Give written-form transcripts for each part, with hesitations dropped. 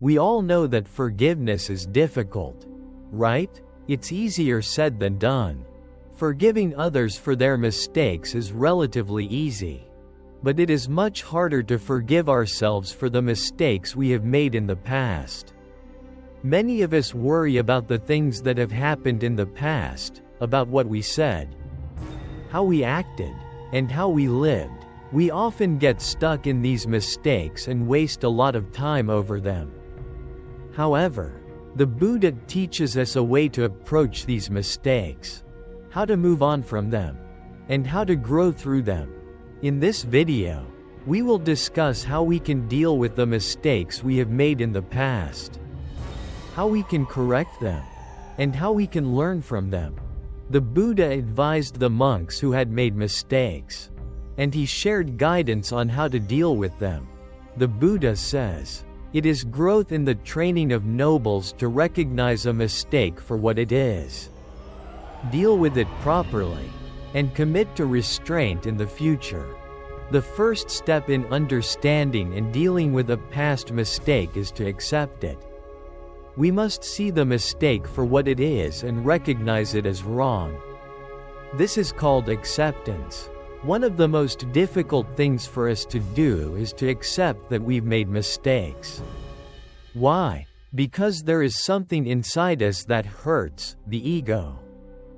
We all know that forgiveness is difficult, right? It's easier said than done. Forgiving others for their mistakes is relatively easy. But it is much harder to forgive ourselves for the mistakes we have made in the past. Many of us worry about the things that have happened in the past, about what we said, how we acted, and how we lived. We often get stuck in these mistakes and waste a lot of time over them. However, the Buddha teaches us a way to approach these mistakes, how to move on from them, and how to grow through them. In this video, we will discuss how we can deal with the mistakes we have made in the past, how we can correct them, and how we can learn from them. The Buddha advised the monks who had made mistakes, and he shared guidance on how to deal with them. The Buddha says, "It is growth in the training of nobles to recognize a mistake for what it is, deal with it properly, and commit to restraint in the future." The first step in understanding and dealing with a past mistake is to accept it. We must see the mistake for what it is and recognize it as wrong. This is called acceptance. One of the most difficult things for us to do is to accept that we've made mistakes. Why? Because there is something inside us that hurts, the ego.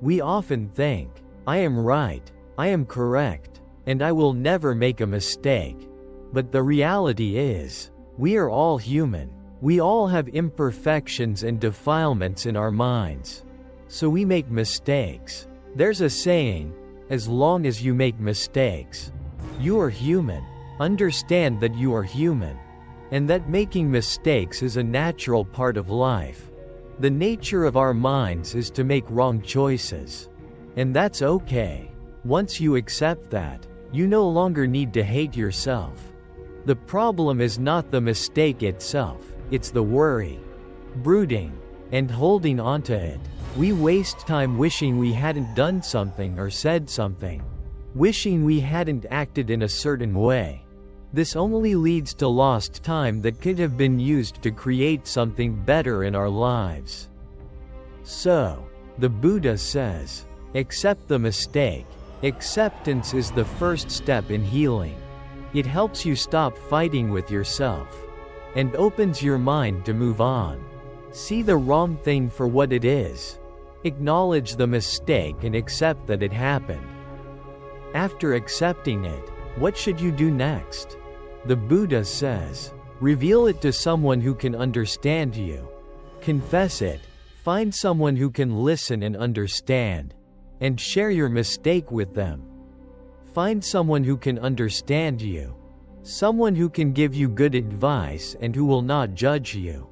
We often think, "I am right, I am correct, and I will never make a mistake." But the reality is, we are all human. We all have imperfections and defilements in our minds. So we make mistakes. There's a saying, "As long as you make mistakes, you are human." Understand that you are human, and that making mistakes is a natural part of life. The nature of our minds is to make wrong choices. And that's okay. Once you accept that, you no longer need to hate yourself. The problem is not the mistake itself, it's the worry, brooding, and holding onto it. We waste time wishing we hadn't done something or said something, wishing we hadn't acted in a certain way. This only leads to lost time that could have been used to create something better in our lives. So, the Buddha says, accept the mistake. Acceptance is the first step in healing. It helps you stop fighting with yourself, and opens your mind to move on. See the wrong thing for what it is. Acknowledge the mistake and accept that it happened. After accepting it, what should you do next? The Buddha says, reveal it to someone who can understand you. Confess it, find someone who can listen and understand, and share your mistake with them. Find someone who can understand you. Someone who can give you good advice and who will not judge you.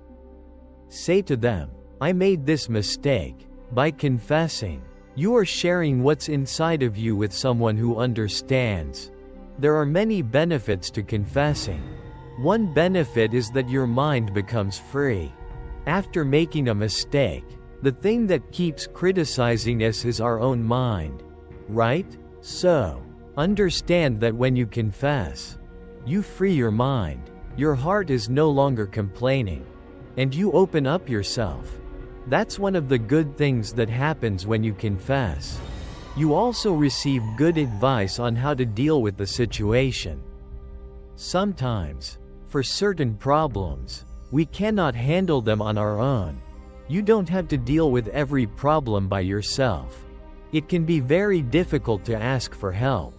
Say to them, I made this mistake. By confessing, you are sharing what's inside of you with someone who understands. There are many benefits to confessing. One benefit is that your mind becomes free. After making a mistake, the thing that keeps criticizing us is our own mind, right? So, understand that when you confess, you free your mind. Your heart is no longer complaining, and you open up yourself. That's one of the good things that happens when you confess. You also receive good advice on how to deal with the situation. Sometimes, for certain problems, we cannot handle them on our own. You don't have to deal with every problem by yourself. It can be very difficult to ask for help.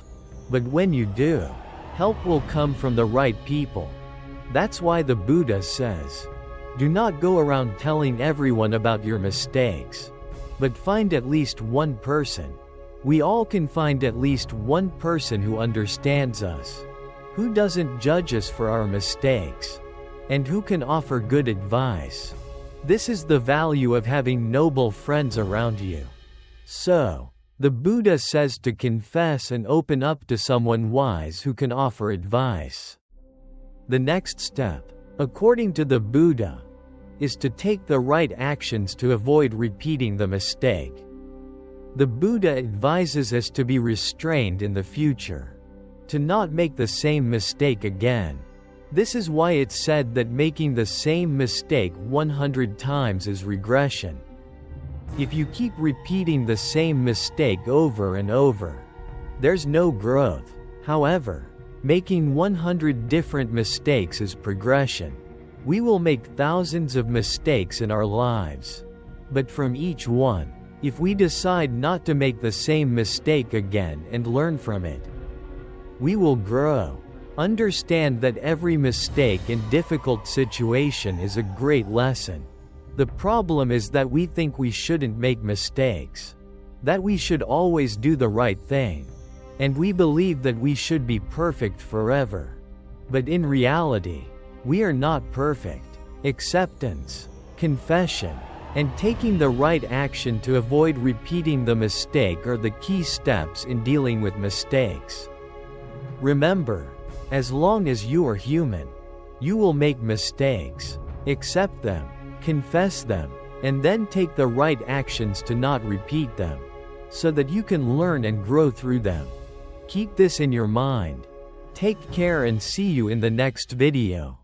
But when you do, help will come from the right people. That's why the Buddha says, do not go around telling everyone about your mistakes, but find at least one person. We all can find at least one person who understands us, who doesn't judge us for our mistakes, and who can offer good advice. This is the value of having noble friends around you. So, the Buddha says to confess and open up to someone wise who can offer advice. The next step, according to the Buddha, is to take the right actions to avoid repeating the mistake. The Buddha advises us to be restrained in the future, to not make the same mistake again. This is why it's said that making the same mistake 100 times is regression. If you keep repeating the same mistake over and over, there's no growth. However, making 100 different mistakes is progression. We will make thousands of mistakes in our lives. But from each one, if we decide not to make the same mistake again and learn from it, we will grow. Understand that every mistake and difficult situation is a great lesson. The problem is that we think we shouldn't make mistakes, that we should always do the right thing, and we believe that we should be perfect forever. But in reality, we are not perfect. Acceptance, confession, and taking the right action to avoid repeating the mistake are the key steps in dealing with mistakes. Remember, as long as you are human, you will make mistakes. Accept them, confess them, and then take the right actions to not repeat them, so that you can learn and grow through them. Keep this in your mind. Take care and see you in the next video.